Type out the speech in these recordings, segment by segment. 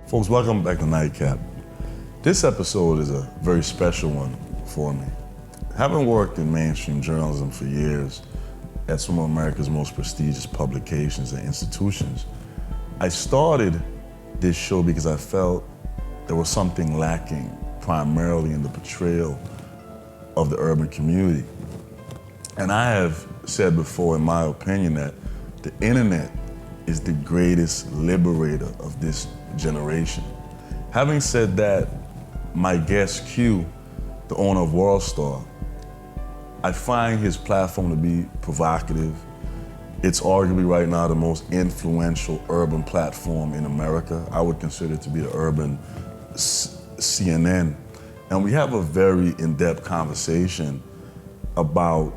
Folks, welcome back to NiteCap. This episode is a very special one for me. Having worked in mainstream journalism for years at some of America's most prestigious publications and institutions, I started this show because I felt there was something lacking primarily in the portrayal of the urban community. And I have said before, in my opinion, that the internet is the greatest liberator of this generation. Having said that, my guest Q, the owner of Worldstar, I find his platform to be provocative. It's arguably right now the most influential urban platform in America. I would consider it to be the urban CNN. And we have a very in-depth conversation about,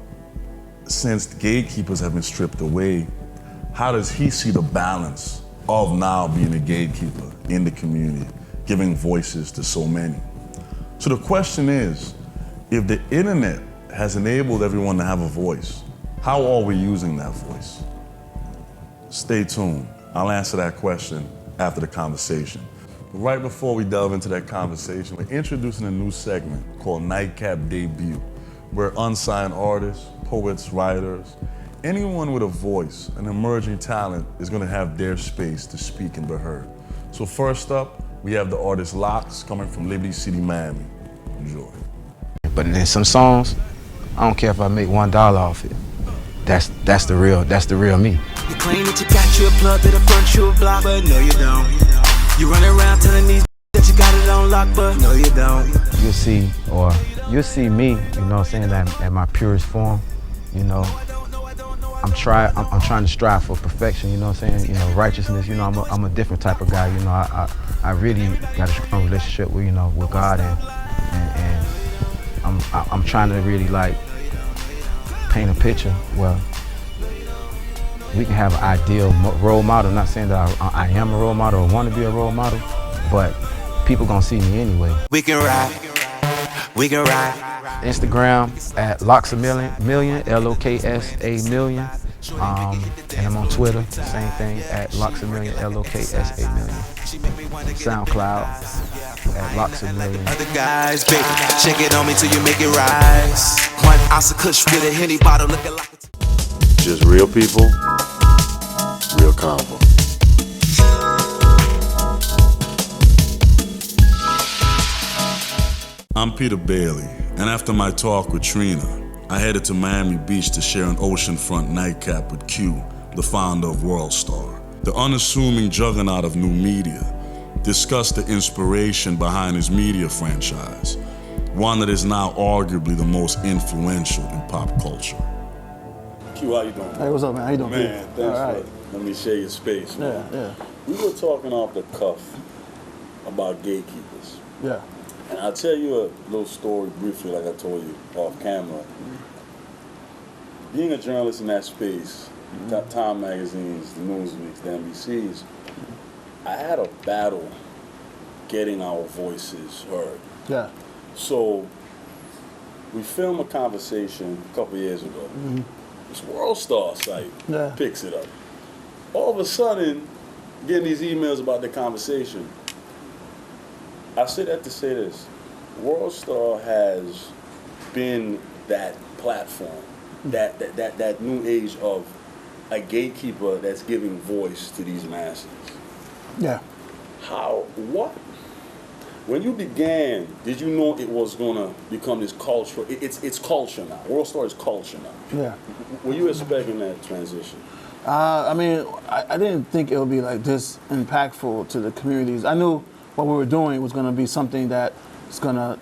since the gatekeepers have been stripped away, how does he see the balance of now being a gatekeeper in the community, giving voices to so many? So the question is, if the internet has enabled everyone to have a voice, how are we using that voice? Stay tuned. I'll answer that question after the conversation. But right before we delve into that conversation, we're introducing a new segment called NiteCap Debut, where unsigned artists, poets, writers, anyone with a voice, an emerging talent, is going to have their space to speak and be heard. So first up, we have the artist Locks coming from Liberty City, Miami. Enjoy. But then some songs, I don't care if I make $1 off it. That's the real me. You claim that you got your plug to the front, you a block, but no you don't. You run around telling these that you got it on lock, but no you don't. You'll see me, you know what I'm saying, at my purest form, you know. I'm trying to strive for perfection, you know what I'm saying, you know, righteousness, you know, I'm a different type of guy, you know, I really got a strong relationship with, you know, with God, and I'm trying to really like paint a picture where we can have an ideal role model. Not saying that I am a role model or want to be a role model, but people gonna see me anyway. We can ride. Instagram at Locksa L-O-K-S-A million. And I'm on Twitter, same thing, at Locksa L-O-K-S-A million. SoundCloud at Locksa million. Other guys, baby, shake it on me till you make it rise. 1 ounce of kush with a Henny bottle looking like Just real people, real convo. I'm Peter Bailey, and after my talk with Trina, I headed to Miami Beach to share an oceanfront nightcap with Q, the founder of Worldstar, the unassuming juggernaut of new media. Discussed the inspiration behind his media franchise, one that is now arguably the most influential in pop culture. Q, how you doing? Hey, what's up, man? How you doing? Man, thanks right. for letting me share your space, man. Yeah. We were talking off the cuff about gatekeepers. Yeah. And I'll tell you a little story briefly, like I told you off camera. Being a journalist in that space, Time magazines, the Newsweeks, the NBCs, I had a battle getting our voices heard. Yeah. So we filmed a conversation a couple years ago. This Worldstar site picks it up. All of a sudden, getting these emails about the conversation. I say that to say this. Worldstar has been that platform, that new age of a gatekeeper that's giving voice to these masses. Yeah. When you began, did you know it was gonna become this culture? It's culture now. Worldstar is culture now. Yeah. Were you expecting that transition? I mean, I didn't think it would be like this impactful to the communities. I knew what we were doing was going to be something that is going to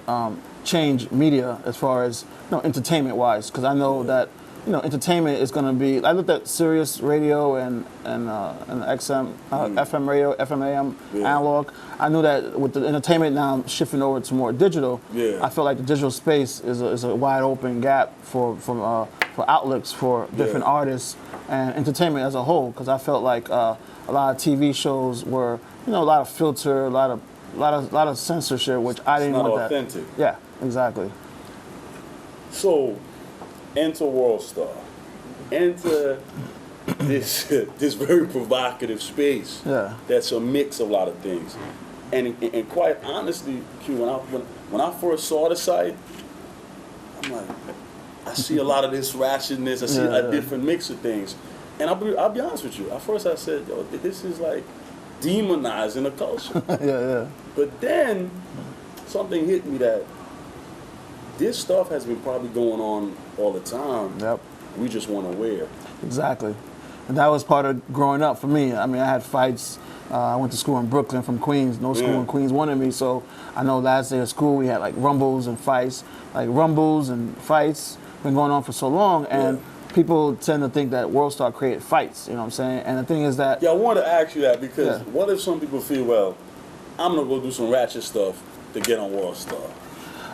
change media as far as, you know, entertainment-wise, because I know that, you know, entertainment is going to be. I looked at Sirius radio and XM, FM radio, FM AM, analog. I knew that with the entertainment now shifting over to more digital. Yeah. I feel like the digital space is a wide open gap for outlets for different artists and entertainment as a whole. Because I felt like a lot of TV shows were, you know, a lot of filter, a lot of censorship, which I didn't want that. It's not authentic. Yeah, exactly. So, enter Worldstar. Enter this very provocative space. Yeah. That's a mix of a lot of things. And quite honestly, Q, when I first saw the site, I'm like, I see a lot of this rationness. I see a different mix of things. And I'll be honest with you. At first I said, yo, this is like demonizing the culture. Yeah. But then something hit me that this stuff has been probably going on all the time. Yep. We just weren't aware. Exactly. And that was part of growing up for me. I mean, I had fights. I went to school in Brooklyn from Queens. No school in Queens wanted me, so I know last day of school we had like rumbles and fights. Like rumbles and fights been going on for so long, and people tend to think that Worldstar created fights, you know what I'm saying? And the thing is that... Yeah, I wanted to ask you that because what if some people feel, well, I'm going to go do some ratchet stuff to get on Worldstar?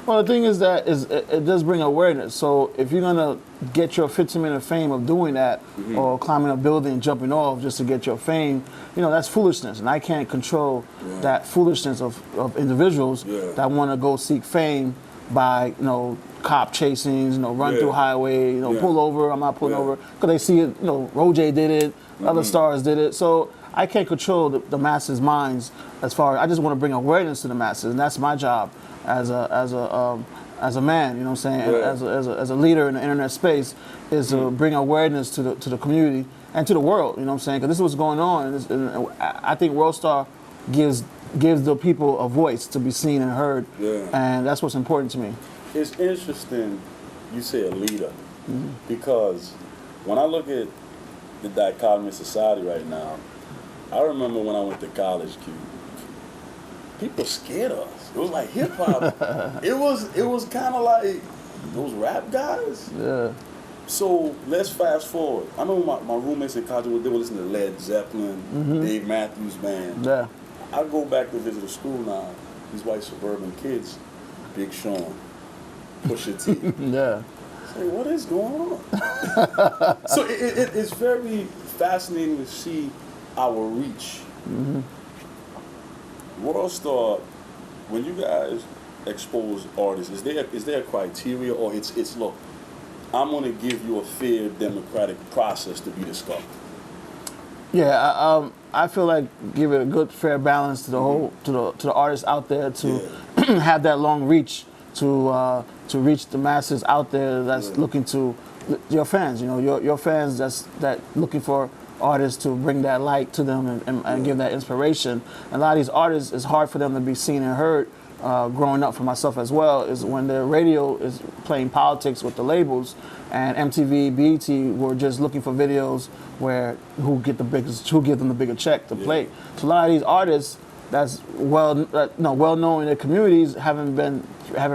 Well, the thing is that it does bring awareness. So if you're going to get your 15-minute fame of doing that or climbing a building and jumping off just to get your fame, you know, that's foolishness. And I can't control that foolishness of individuals that want to go seek fame by, you know, cop chasings, you know, run through highway, you know, pull over, I'm not pulling over. Because they see it, you know, Roger did it, other stars did it. So I can't control the masses' minds as far as, I just want to bring awareness to the masses, and that's my job as a man, you know what I'm saying, as a leader in the internet space, is to bring awareness to the community and to the world, you know what I'm saying, because this is what's going on, and I think Worldstar gives the people a voice to be seen and heard, and that's what's important to me. It's interesting you say a leader, because when I look at the dichotomy of society right now, I remember when I went to college, Q, people scared of us. It was like hip hop. it was kind of like those rap guys. Yeah. So let's fast forward. I remember my roommates in college, they were listening to Led Zeppelin, Dave Matthews Band. Yeah. I go back to visit a school now. These white suburban kids, Big Sean, Pusha T. Yeah. Say, what is going on? So it's very fascinating to see our reach. Worldstar, when you guys expose artists, is there a criteria, or it's look, I'm going to give you a fair democratic process to be discovered? Yeah, I feel like give it a good fair balance to the whole to the artists out there to have that long reach to reach the masses out there that's looking to your fans. You know, your fans that looking for artists to bring that light to them and give that inspiration. And a lot of these artists, it's hard for them to be seen and heard. Growing up for myself as well, is when the radio is playing politics with the labels, and MTV, BET were just looking for videos where who give them the bigger check to play. So a lot of these artists that's well known in their communities haven't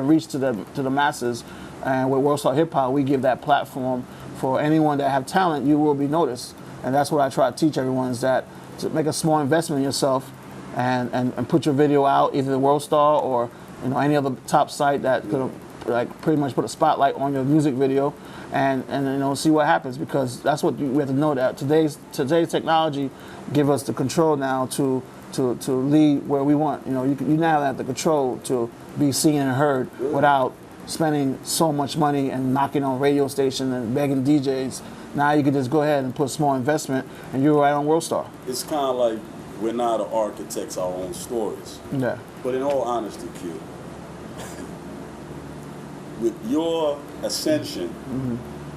reached to the masses. And with Worldstar Hip Hop, we give that platform for anyone that have talent. You will be noticed, and that's what I try to teach everyone, is that to make a small investment in yourself. And put your video out, either the Worldstar or any other top site that could like pretty much put a spotlight on your music video, and see what happens, because that's what we have to know, that today's technology give us the control now to lead where we want. You now have the control to be seen and heard without spending so much money and knocking on radio stations and begging DJs. Now you can just go ahead and put a small investment and you're right on Worldstar. It's kind of like we're not the architects of our own stories. Yeah. But in all honesty, Q, with your ascension,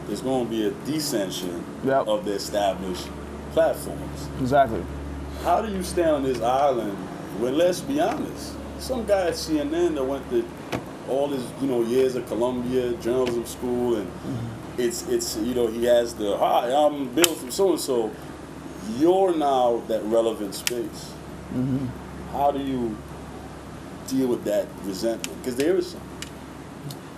there's going to be a descension of the established platforms. Exactly. How do you stand on this island where, let's be honest, some guy at CNN that went to all his years of Columbia journalism school, and it's he has the I'm Bill from so and so. You're now that relevant space. How do you deal with that resentment? Because there is some.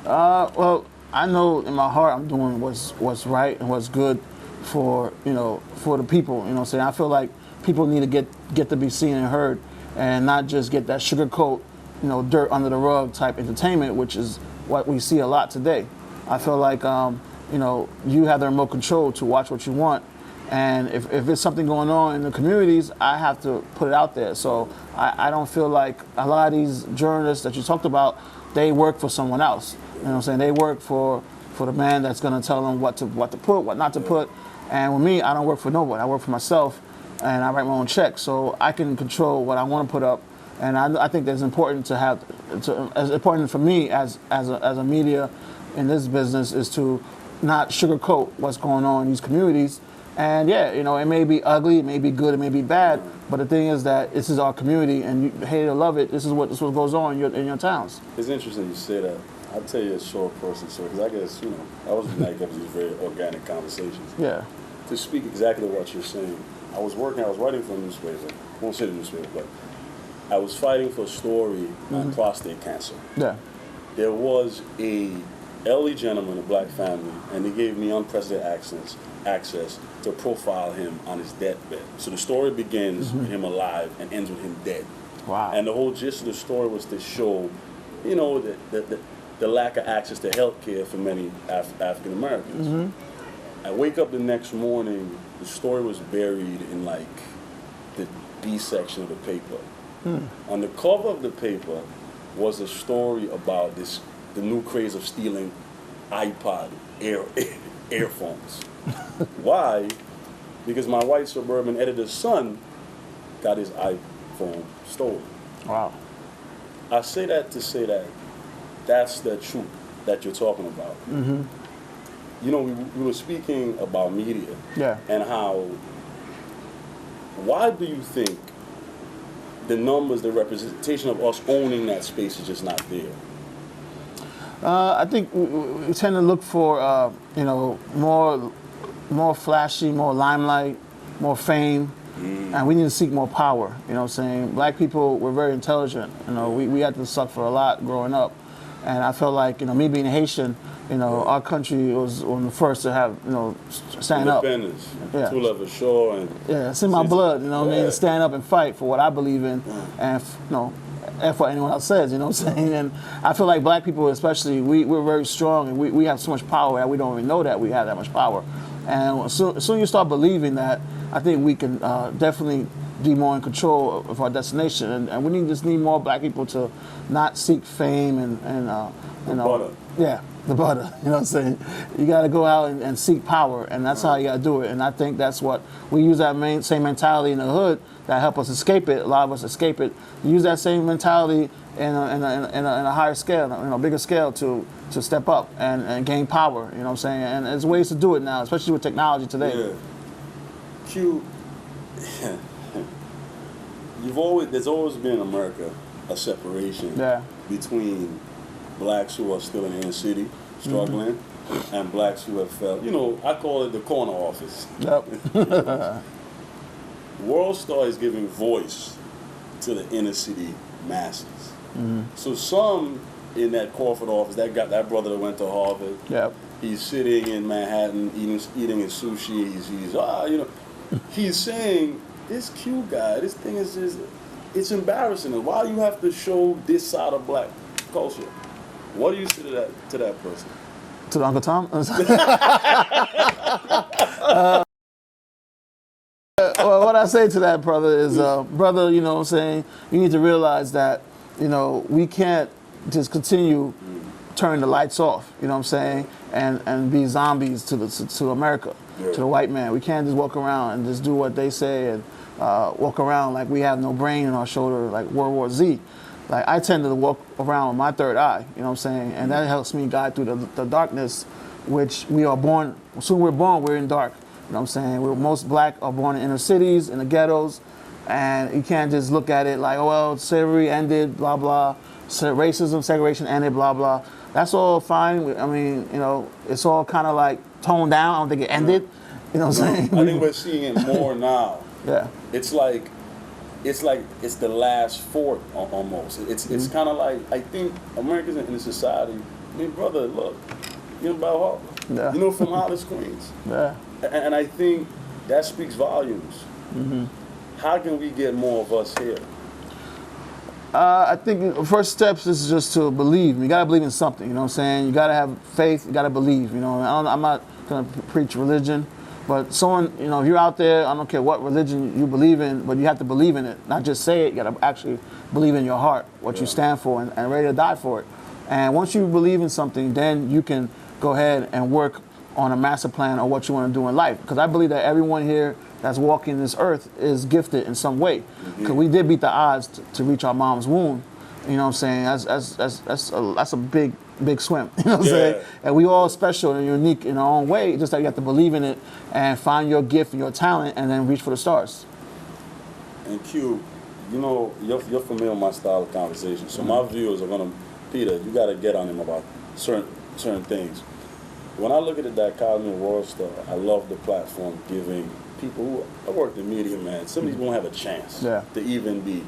Well, I know in my heart I'm doing what's right and what's good for the people. I feel like people need to get to be seen and heard, and not just get that sugarcoat, dirt under the rug type entertainment, which is what we see a lot today. I feel like you have the remote control to watch what you want. And if there's something going on in the communities, I have to put it out there. So I don't feel like a lot of these journalists that you talked about, they work for someone else. You know what I'm saying? They work for the man that's going to tell them what to put, what not to put. And with me, I don't work for nobody. I work for myself, and I write my own checks. So I can control what I want to put up, And I think that's important to have, as important for me as a media in this business is to not sugarcoat what's going on in these communities. And yeah, it may be ugly, it may be good, it may be bad, but the thing is that this is our community, and you hate it or love it, this is what goes on in your towns. It's interesting you say that. I'll tell you a short person story, because I guess, I was in NiteCap, these very organic conversations. Yeah. To speak exactly what you're saying, I was writing for a newspaper, I won't say the newspaper, but I was fighting for a story on prostate cancer. Yeah. There was a elderly gentleman, a black family, and they gave me unprecedented access to profile him on his deathbed. So the story begins with him alive and ends with him dead. Wow. And the whole gist of the story was to show, the lack of access to health care for many African Americans. I wake up the next morning, the story was buried in like the B section of the paper. On the cover of the paper was a story about the new craze of stealing iPod earphones. Why? Because my white suburban editor's son got his iPhone stolen. Wow. I say that to say that that's the truth that you're talking about. We were speaking about media. Yeah. And why do you think the numbers, the representation of us owning that space is just not there? I think we tend to look for, more flashy, more limelight, more fame, and we need to seek more power. You know what I'm saying? Black people, we're very intelligent. We had to suck for a lot growing up, and I felt like, me being Haitian, our country was one of the first to have, stand up. Independence, Yeah. two levels shore, and Yeah, it's in my blood. To stand up and fight for what I believe in, and F what anyone else says, you know what I'm saying? And I feel like black people especially, we're very strong, and we have so much power that we don't even know that we have that much power. And as soon you start believing that, I think we can definitely be more in control of our destination. And we just need more black people to not seek fame and butter. Yeah, the butter, you know what I'm saying? You got to go out and seek power, and that's how you got to do it. And I think that's what, we use that same mentality in the hood that help us escape it. A lot of us escape it. Use that same mentality in a higher scale, bigger scale to step up and gain power, you know what I'm saying? And there's ways to do it now, especially with technology today. Yeah. Q, there's always been in America a separation between blacks who are still in the inner city struggling and blacks who have felt, I call it the corner office. Yep. Worldstar is giving voice to the inner city masses. So some in that corporate office, that brother that went to Harvard, he's sitting in Manhattan eating his sushi. He's saying, this Q guy, this thing is just, it's embarrassing. Why you have to show this side of black culture? What do you say to that person? To the Uncle Tom? Well, what I say to that brother is, brother, you know what I'm saying, you need to realize that, we can't just continue turning the lights off, you know what I'm saying, and be zombies to America, to the white man. We can't just walk around and just do what they say and walk around like we have no brain in our shoulder, like World War Z. Like, I tend to walk around with my third eye, you know what I'm saying, and that helps me guide through the darkness, which we are born, as soon as we're born, we're in dark. You know what I'm saying? Most black are born in inner cities, in the ghettos, and you can't just look at it like, oh, well, slavery ended, blah, blah, racism, segregation ended, blah, blah. That's all fine. I mean, it's all kind of like toned down. I don't think it ended. You know what I'm saying? I think we're seeing it more now. Yeah. It's the last fort almost. It's kind of like, I think Americans in the society, I mean, brother, look, about Harlem. Yeah. From Hollis, Queens. Yeah. And I think that speaks volumes. How can we get more of us here? I think the first steps is just to believe. You gotta believe in something, you know what I'm saying? You gotta have faith, you gotta believe, I'm not gonna preach religion, but someone, if you're out there, I don't care what religion you believe in, but you have to believe in it. Not just say it, you gotta actually believe in your heart, what you stand for, and ready to die for it. And once you believe in something, then you can go ahead and work on a master plan of what you want to do in life. Because I believe that everyone here that's walking this earth is gifted in some way. Because we did beat the odds to reach our mom's womb. You know what I'm saying? That's a big swim. You know what I'm saying? And we all special and unique in our own way. Just that you have to believe in it and find your gift and your talent, and then reach for the stars. And Q, you know, you're familiar with my style of conversation. So my viewers are gonna, Peter, you gotta get on him about certain things. When I look at the dichotomy of Worldstar, I love the platform giving people who I worked in media, man. Some of these won't have a chance to even be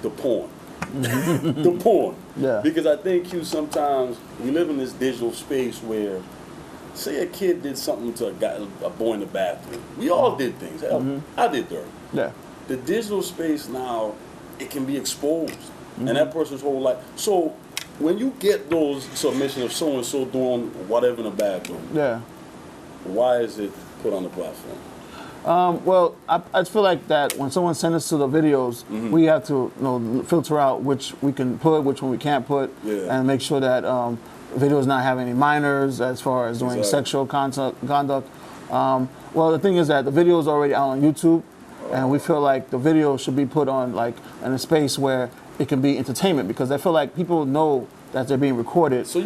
the porn. The porn. Yeah. Because I think, Q, sometimes we live in this digital space where, say a kid did something to a boy in the bathroom. We all did things. Hell, I did dirt. Yeah. The digital space now, it can be exposed. And that person's whole life. So when you get those submissions of so-and-so doing whatever in the bathroom, why is it put on the platform? Well, I feel like that when someone sends us to the videos, we have to filter out which we can put, which one we can't put, and make sure that videos not have any minors as far as doing sexual conduct. Well, the thing is that the video is already out on YouTube, and we feel like the video should be put on like in a space where it can be entertainment, because I feel like people know that they're being recorded. So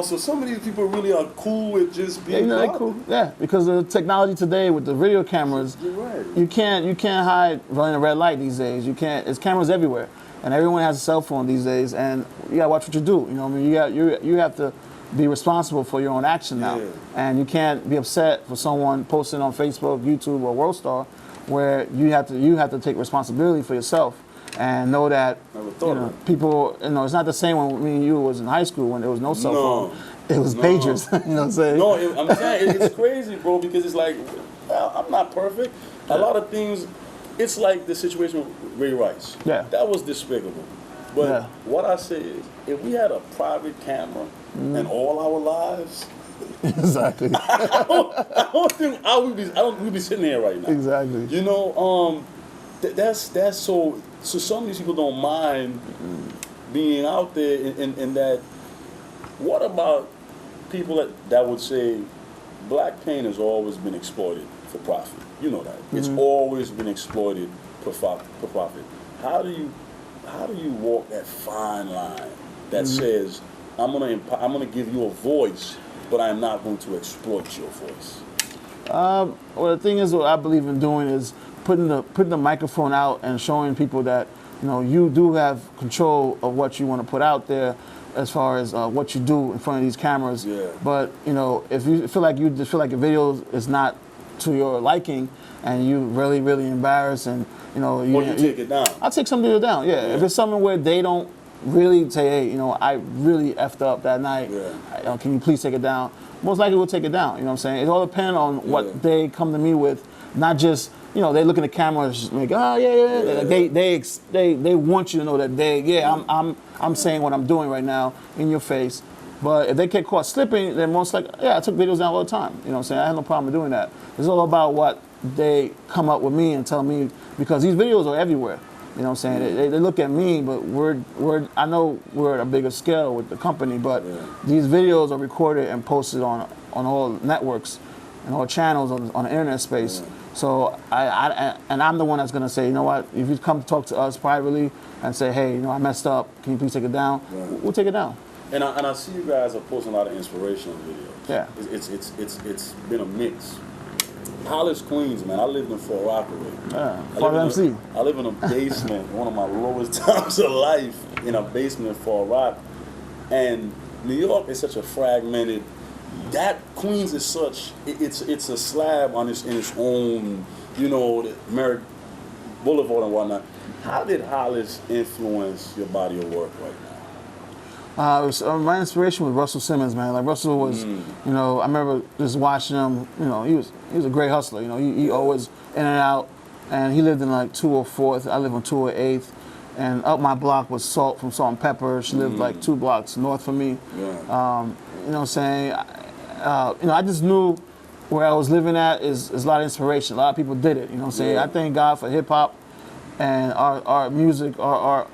so some of these people really are cool with just being cool. Yeah, because of the technology today with the video cameras, you can't hide running a red light these days. You can't. There's cameras everywhere, and everyone has a cell phone these days, and you gotta watch what you do. You know what I mean? You have to be responsible for your own action now, and you can't be upset for someone posting on Facebook, YouTube, or Worldstar, where you have to take responsibility for yourself. And know that people, it's not the same when me and you was in high school when there was no cell phone. It was pagers. You know what I'm saying? No, I'm saying it's crazy, bro, because it's like, well, I'm not perfect. A lot of things, it's like the situation with Ray Rice. Yeah. That was despicable. But what I say is, if we had a private camera in all our lives, exactly. I don't think we'd be sitting here right now. Exactly. You know, that's so some of these people don't mind being out there in that. What about people that would say black pain has always been exploited for profit? You know that. It's always been exploited for profit. How do you walk that fine line that says I'm gonna give you a voice, but I'm not going to exploit your voice? Well, the thing is, what I believe in doing is putting the microphone out and showing people that you do have control of what you want to put out there, as far as what you do in front of these cameras. Yeah. But if you feel like your video is not to your liking, and you really embarrassed, and you take it down. I'll take some video down. Yeah. If it's something where they don't really say, hey, I really effed up that night. Can you please take it down? Most likely we'll take it down. You know what I'm saying? It all depends on what they come to me with, not just. They look at the camera and just like, oh yeah. They want you to know that I'm saying what I'm doing right now in your face. But if they get caught slipping, they're most like, I took videos down all the time. You know what I'm saying? I have no problem with doing that. It's all about what they come up with me and tell me, because these videos are everywhere. You know what I'm saying? They look at me, but I know we're at a bigger scale with the company, but these videos are recorded and posted on all networks and all channels on the internet space. So I'm the one that's gonna say, you know what? If you come talk to us privately and say, hey, I messed up. Can you please take it down? We'll take it down. And I see you guys are posting a lot of inspirational videos. Yeah. It's been a mix. Hollis, Queens, man. I lived in Fort Rockaway. I live in a basement, one of my lowest times of life, in a basement in Fort Rock. And New York is such a fragmented. That Queens is such, it's a slab in its own, the Merritt Boulevard and whatnot. How did Hollis influence your body of work right now? My inspiration was Russell Simmons, man. Like Russell was, I remember just watching him. He was a great hustler. He always in and out, and he lived in like 204th. I live on 208th, and up my block was Salt from Salt and Pepper. She lived like 2 blocks north from me. You know what I'm saying? I just knew where I was living at is a lot of inspiration. A lot of people did it. You know what I'm saying? I thank God for hip hop and our music, our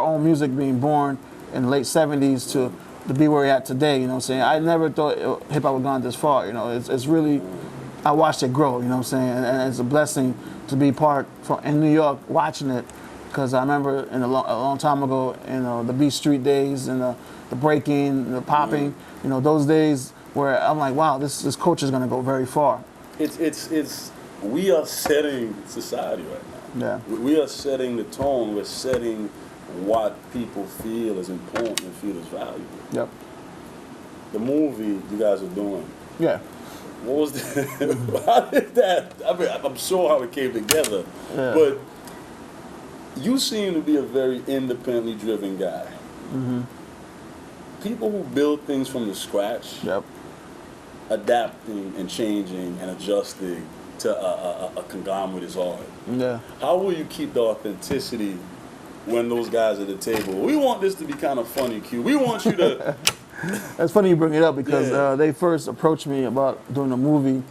own music being born in the late 70s to to be where we're at today. You know what I'm saying? I never thought hip hop would gone this far. You know, it's really, I watched it grow. You know what I'm saying? And it's a blessing to be in New York watching it, because I remember a long time ago, you know, the Beat Street days and the breaking, the popping. You know, those days where I'm like, wow, this culture is gonna go very far. We are setting society right now. Yeah. We are setting the tone. We're setting what people feel is important and feel is valuable. Yep. The movie you guys are doing, Yeah. what was that? How did that? I mean, I'm sure how it came together, Yeah. but you seem to be a very independently driven guy. Mm-hmm. People who build things from the scratch, Yep. adapting and changing and adjusting to a conglomerate is hard. Yeah. How will you keep the authenticity when those guys at the table? We want this to be kind of funny, Q. We want you to. That's funny you bring it up, because Yeah. they first approached me about doing a movie,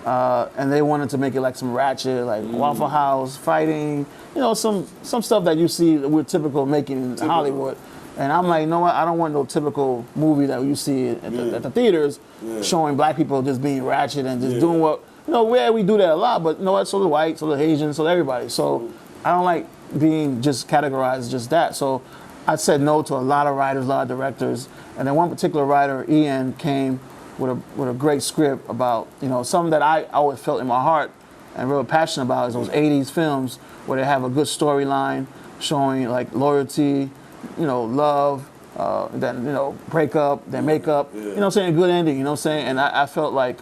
and they wanted to make it like some ratchet, like Waffle House fighting, you know, some stuff that you see that we're typical making in Hollywood. And I'm like, you know what? I don't want no typical movie that you see at the theaters, showing black people just being ratchet and just doing what, you know, we do that a lot, but you know what? So the white, so the Asian, so everybody. So I don't like being just categorized as just that. So I said no to a lot of writers, a lot of directors. And then one particular writer, Ian, came with a great script about, you know, something that I always felt in my heart and real passionate about is those 80s films where they have a good storyline showing like loyalty, you know, love, then, you know, breakup, then makeup, you know what I'm saying, a good ending, you know what I'm saying? And I felt like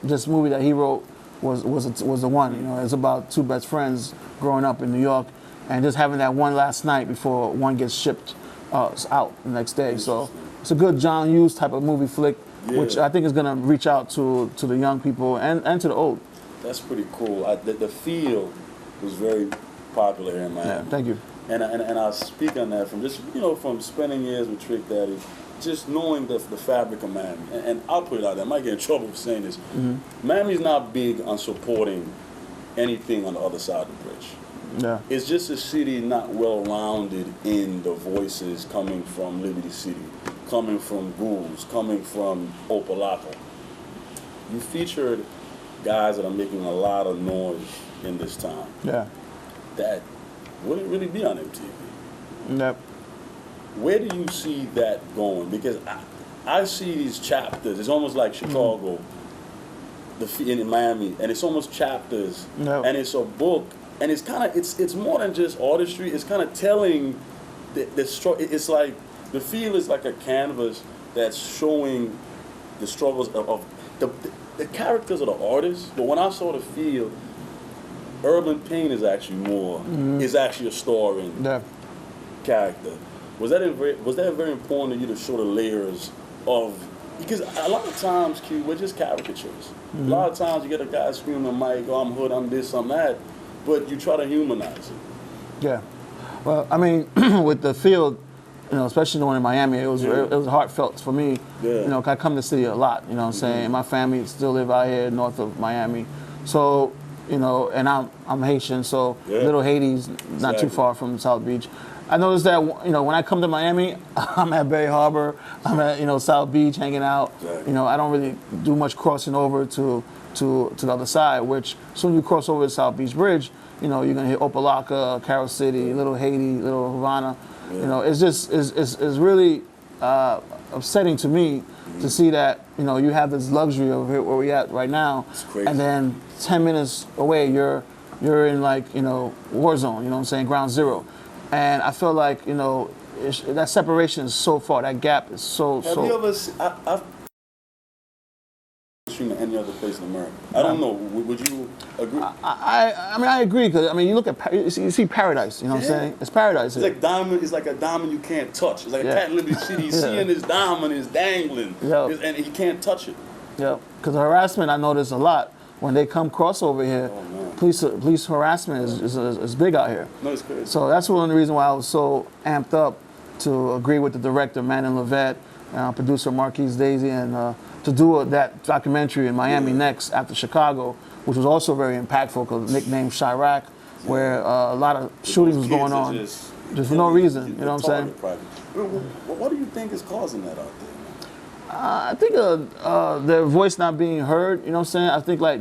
this movie that he wrote was the one, you know. It's about two best friends growing up in New York and just having that one last night before one gets shipped out the next day. So it's a good John Hughes type of movie flick, which I think is gonna reach out to the young people and to the old. That's pretty cool. The feel was very popular here in Miami. Yeah, thank you. And I speak on that from just, you know, from spending years with Trick Daddy, just knowing the fabric of Miami. And I'll put it out there, I might get in trouble for saying this. Miami's not big on supporting anything on the other side of the bridge. Yeah. It's just a city not well-rounded in the voices coming from Liberty City, coming from Ghouls, coming from Opalaka. You featured guys that are making a lot of noise in this time. Yeah. That wouldn't really be on MTV. Yep. Where do you see that going? Because I see these chapters. It's almost like Chicago, in Miami, and it's almost chapters, and it's a book, and it's kind of it's more than just artistry. It's kind of telling the struggle. It's like the feel is like a canvas that's showing the struggles of the characters of the artists. But when I saw the feel, Urban Pain is actually more is actually a story character. Was that very important to you to show the layers of, because a lot of times, Q, we're just caricatures. A lot of times you get a guy screaming on the mic, oh, I'm hood, I'm this, I'm that, but you try to humanize it. Yeah. Well, I mean, with the field, you know, especially the one in Miami, it was heartfelt for me. Yeah. You know, 'cause I come to the city a lot, you know what I'm saying? My family still live out here north of Miami. So, you know, and I'm Haitian, so Little Haiti's not too far from South Beach. I noticed that, you know, when I come to Miami, I'm at Bay Harbor, I'm at, you know, South Beach hanging out. You know, I don't really do much crossing over to the other side, which soon you cross over the South Beach Bridge, you know, you're gonna hit Opalaka, Carol City, Little Haiti, Little Havana. You know, it's just, it's really upsetting to me to see that, you know, you have this luxury of where we're at right now, and then 10 minutes away, you're in, like, you know, war zone, you know what I'm saying, ground zero. And I feel like, you know, that separation is so far, that gap is so. Have you ever seen, I've seen any other place in America? I don't know, would you agree? I mean, I agree, because, I mean, you look at, you see paradise, you know what I'm saying? It's paradise. It's like diamond. It's like a diamond you can't touch. It's like a cat in Liberty City. He's seeing his diamond is dangling, and he can't touch it. Yeah, because harassment I notice a lot when they come crossover here. Police harassment is big out here. No, it's crazy. So that's one of the reasons why I was so amped up to agree with the director, Manon Levette, producer Marquise Daisy, and to do that documentary in Miami next after Chicago, which was also very impactful because nicknamed Chirac. where a lot of shootings was going on just for no reason. You know what I'm saying? What do you think is causing that out there? I think their voice not being heard. You know what I'm saying? I think like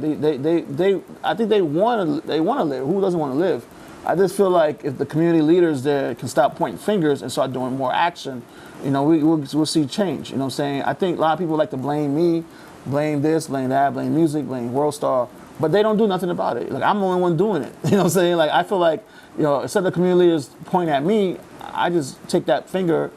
I think they want to live. Who doesn't want to live? I just feel like if the community leaders there can stop pointing fingers and start doing more action, you know, we'll see change. You know what I'm saying? I think a lot of people like to blame me, blame this, blame that, blame music, blame Worldstar, but they don't do nothing about it. Like, I'm the only one doing it. You know what I'm saying? Like, I feel like, you know, instead of the community leaders point at me, I just take that finger,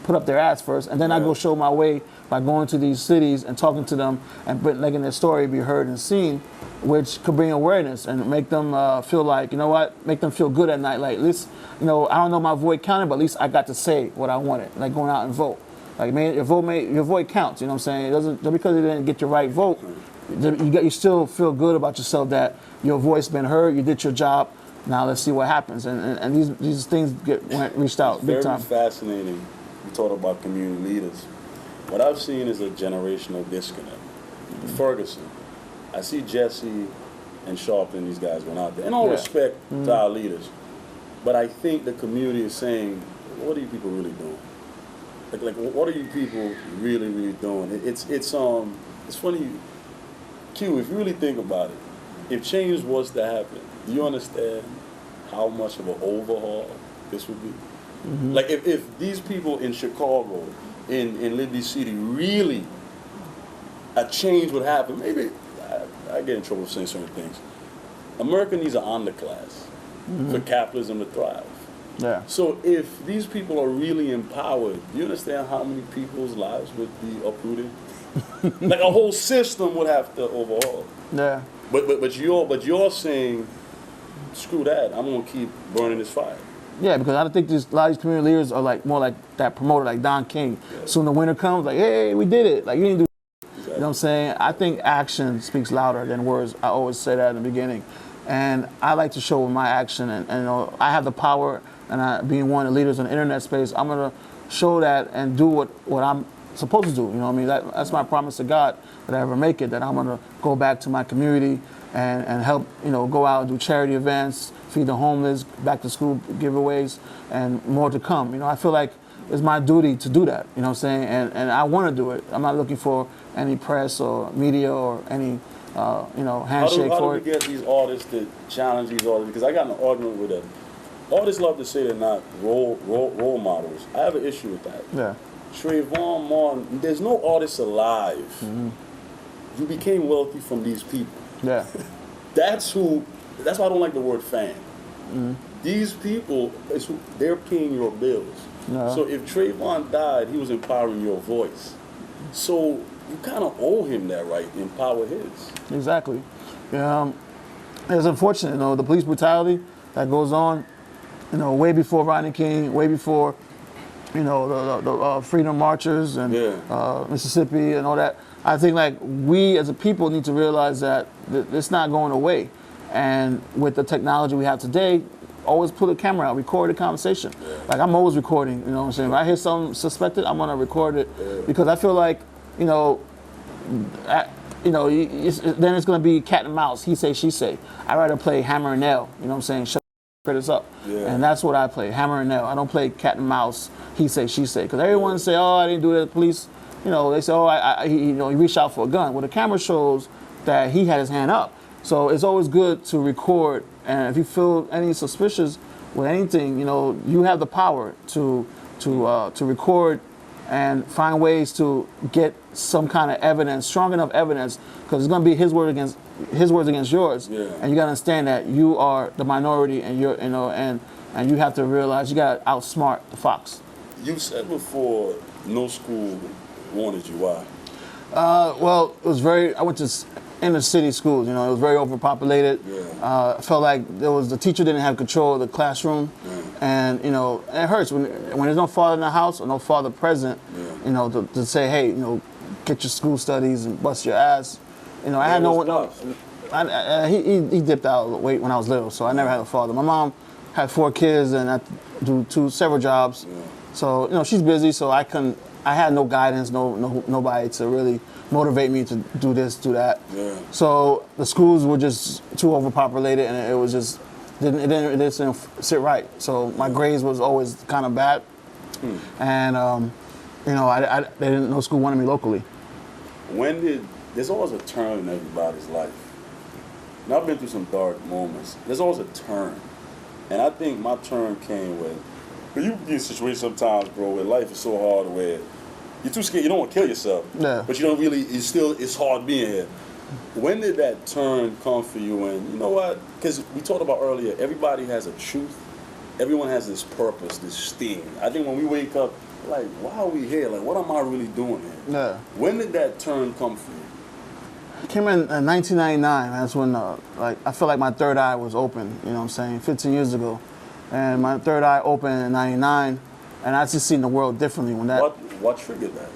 put up their ass first, and then I go show my way by going to these cities and talking to them and letting their story be heard and seen, which could bring awareness and make them feel like, you know what, make them feel good at night. Like, at least, you know, I don't know my vote counted, but at least I got to say what I wanted, like going out and vote. Like, man, your vote counts. You know what I'm saying? It doesn't, just because you didn't get your right vote, you still feel good about yourself that your voice been heard, you did your job. Now let's see what happens. And these things reached out big time. Very fascinating. You talk about community leaders. What I've seen is a generational disconnect. Ferguson, I see Jesse and Sharpton, these guys going out there. And all respect to our leaders. But I think the community is saying, what are you people really doing? Like what are you people really doing? It's funny, Q, if you really think about it, if change was to happen, do you understand how much of an overhaul this would be? Mm-hmm. Like if these people in Chicago, in Liberty City, really a change would happen, maybe I get in trouble for saying certain things. America needs an underclass for capitalism to thrive. Yeah. So if these people are really empowered, do you understand how many people's lives would be uprooted? Like a whole system would have to overhaul. Yeah. But you're saying, screw that, I'm gonna keep burning this fire. Yeah, because I think a lot of these community leaders are like more like that promoter, like Don King. Yeah. Soon the winter comes, like, hey, we did it. Like, you didn't do exactly. You know what I'm saying? I think action speaks louder than words. I always say that in the beginning. And I like to show with my action, and you know, I have the power, and being one of the leaders in the internet space, I'm gonna show that and do what I'm supposed to do. You know what I mean? That's my promise to God, that I ever make it, that I'm gonna go back to my community and help, you know, go out and do charity events, feed the homeless, back to school giveaways, and more to come. You know, I feel like it's my duty to do that, you know what I'm saying? And I want to do it. I'm not looking for any press or media or any, you know, handshake for it. How do we get these artists to challenge these artists? Because I got in an argument with them. Artists love to say they're not role models. I have an issue with that. Yeah. Trayvon Martin, there's no artist alive. Mm-hmm. You became wealthy from these people. Yeah. That's why I don't like the word fan. Mm-hmm. These people, they're paying your bills. No. So if Trayvon died, he was empowering your voice. So you kind of owe him that right, empower his. Exactly. It's unfortunate, you know, the police brutality that goes on, you know, way before Rodney King, way before, you know, the freedom marchers and Mississippi and all that. I think like we as a people need to realize that it's not going away. And with the technology we have today, always put a camera out, record a conversation. Yeah. Like I'm always recording, you know what I'm saying? If I hear something suspected, I'm gonna record it because I feel like, you know, then it's gonna be cat and mouse, he say, she say. I'd rather play hammer and nail, you know what I'm saying? Shut critters up. Yeah. And that's what I play, hammer and nail. I don't play cat and mouse, he say, she say. Because everyone say, oh, I didn't do that, the police. You know, they say, oh, he reached out for a gun. Well, the camera shows that he had his hand up. So it's always good to record, and if you feel any suspicious with anything, you know, you have the power to record and find ways to get some kind of evidence, strong enough evidence, because it's going to be his words against yours, and you got to understand that you are the minority, and you're, you know, and you have to realize you got to outsmart the fox. You said before, no school wanted you. Why? Well, it was I went to inner city schools, you know, it was very overpopulated. Yeah. I felt like the teacher didn't have control of the classroom. Yeah. And, you know, it hurts when there's no father in the house or no father present, you know, to say, hey, you know, get your school studies and bust your ass. You know, I had no one. He dipped out weight when I was little, so I never had a father. My mom had 4 kids and I do several jobs. Yeah. So, you know, she's busy, so I had no guidance, nobody to really motivate me to do this, do that. Yeah. So the schools were just too overpopulated, and it was just it didn't sit right. So my grades was always kind of bad, and you know, they didn't. No school wanted me locally. There's always a turn in everybody's life. And I've been through some dark moments. There's always a turn. And I think my turn came when you get in a situation sometimes, bro, where life is so hard where you're too scared, you don't want to kill yourself. Yeah. But you don't really, it's hard being here. When did that turn come for you? And you know what? Because we talked about earlier, everybody has a truth. Everyone has this purpose, this thing. I think when we wake up, like, why are we here? Like, what am I really doing here? Yeah. When did that turn come for you? It came in 1999. That's when, like, I felt like my third eye was open. You know what I'm saying? 15 years ago, and my third eye opened in '99, and I just seen the world differently when that. What triggered that?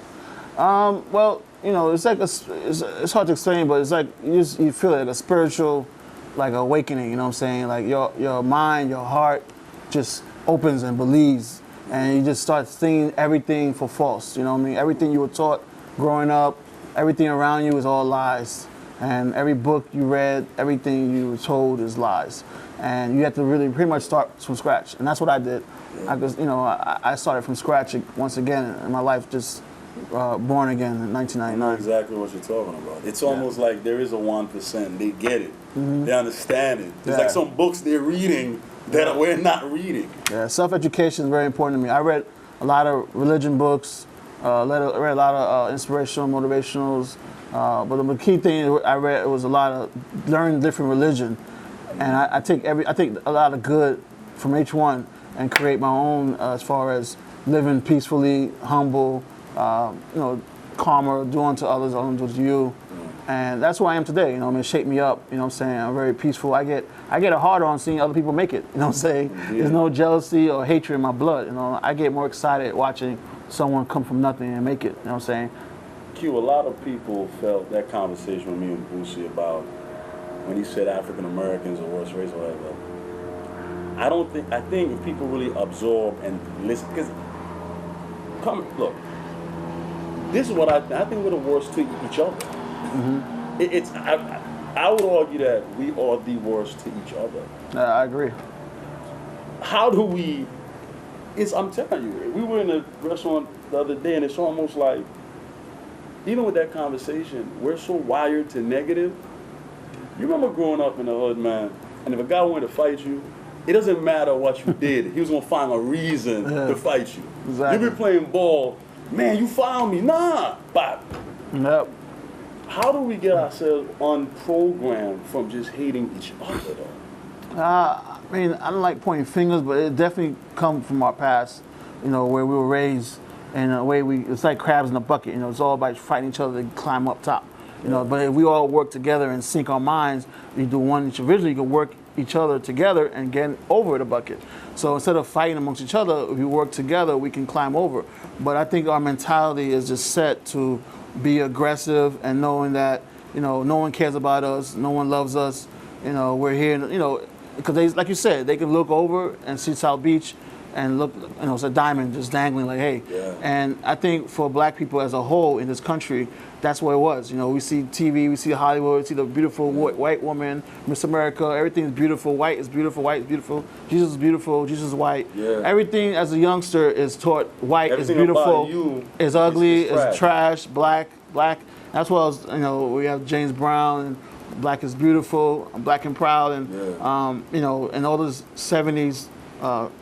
Well, you know, it's like it's hard to explain, but it's like you feel like a spiritual, like, awakening. You know what I'm saying? Like your mind, your heart, just opens and believes, and you just start seeing everything for false. You know what I mean? Everything you were taught growing up, everything around you is all lies, and every book you read, everything you were told is lies, and you have to really pretty much start from scratch, and that's what I did. I started from scratch once again, and my life just born again in 1999. I know exactly what you're talking about. It's almost like there is a 1%. They get it. They understand it. There's like some books they're reading that we're not reading. Yeah, self-education is very important to me. I read a lot of religion books. I read a lot of inspirational, motivationals. But the key thing I read was a lot of learning different religion, and I take a lot of good from each one and create my own as far as living peacefully, humble, calmer, do unto others, unto you. And that's who I am today. You know, it shaped me up. You know what I'm saying? I'm very peaceful. I get a hard on seeing other people make it. You know what I'm saying? There's no jealousy or hatred in my blood. You know, I get more excited watching someone come from nothing and make it. You know what I'm saying? Q, a lot of people felt that conversation with me and Boosie about when he said African Americans are the worst race or whatever. I think if people really absorb and listen, because look, this is what I think we're the worst to each other. I would argue that we are the worst to each other. I agree. How do we? I'm telling you, we were in a restaurant the other day, and it's almost like, even with that conversation, we're so wired to negative. You remember growing up in the hood, man, and if a guy wanted to fight you, it doesn't matter what you did. He was gonna find a reason to fight you. Exactly. You been playing ball, man. You fouled me, nah, bop. Yep. How do we get ourselves unprogrammed from just hating each other, though? I mean, I don't like pointing fingers, but it definitely comes from our past, you know, where we were raised in a way it's like crabs in a bucket, you know, it's all about fighting each other to climb up top, you know, but if we all work together and sync our minds, you do one individually, you can work each other together and get over the bucket. So instead of fighting amongst each other, if we work together, we can climb over. But I think our mentality is just set to be aggressive and knowing that, you know, no one cares about us, no one loves us, you know, we're here, you know, because they, like you said, they can look over and see South Beach and look, you know, it's a diamond just dangling like, hey. Yeah. And I think for black people as a whole in this country, that's what it was. You know, we see TV, we see Hollywood, we see the beautiful white woman, Miss America, everything is beautiful, white is beautiful, white is beautiful, Jesus is beautiful, Jesus is white. Yeah. Everything as a youngster is taught white Everything is beautiful, about you is ugly, is trash, black. That's why you know, we have James Brown and black is beautiful, black and proud, and you know, and all those 70s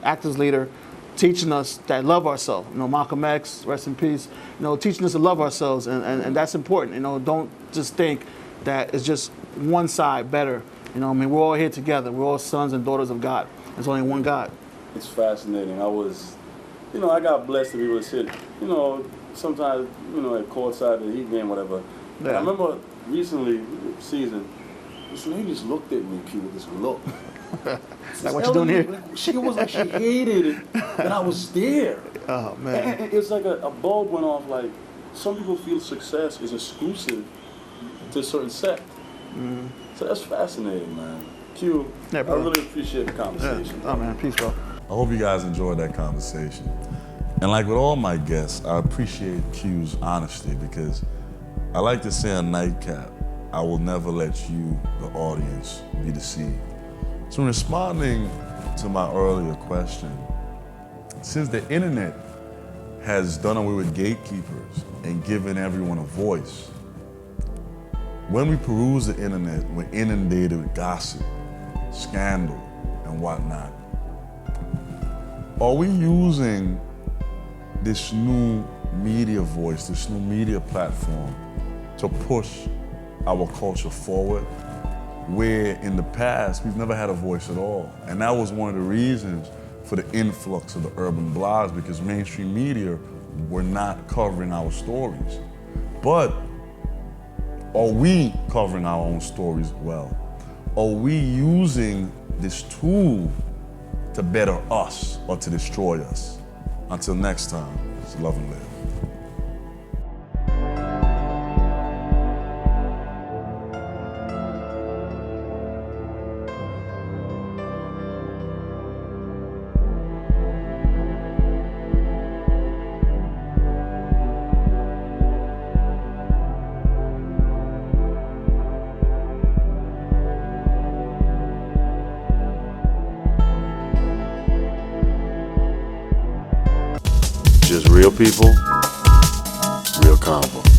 actors leader teaching us that love ourselves. You know, Malcolm X, rest in peace. You know, teaching us to love ourselves, and that's important. You know, don't just think that it's just one side better. You know, I mean, we're all here together. We're all sons and daughters of God. There's only one God. It's fascinating. I got blessed to be able to sit, you know, sometimes, you know, at courtside of the Heat game, whatever. Yeah. I remember recently, season, this lady just looked at me, Q, with this look. Like, what you doing here? She was like, she hated that I was there. Oh, man. And it's like a bulb went off, like, some people feel success is exclusive to a certain sect. So that's fascinating, man. Q, Yeah, I bro. really appreciate the conversation. Oh, man, peace, bro. I hope you guys enjoyed that conversation. And like with all my guests, I appreciate Q's honesty because I like to say on NiteCap, I will never let you, the audience, be deceived. So in responding to my earlier question, since the internet has done away with gatekeepers and given everyone a voice, when we peruse the internet, we're inundated with gossip, scandal, and whatnot. Are we using this new media voice, this new media platform to push our culture forward, where in the past we've never had a voice at all? And that was one of the reasons for the influx of the urban blogs, because mainstream media were not covering our stories. But are we covering our own stories well? Are we using this tool to better us or to destroy us? Until next time, it's love and live. Just real people, real convo.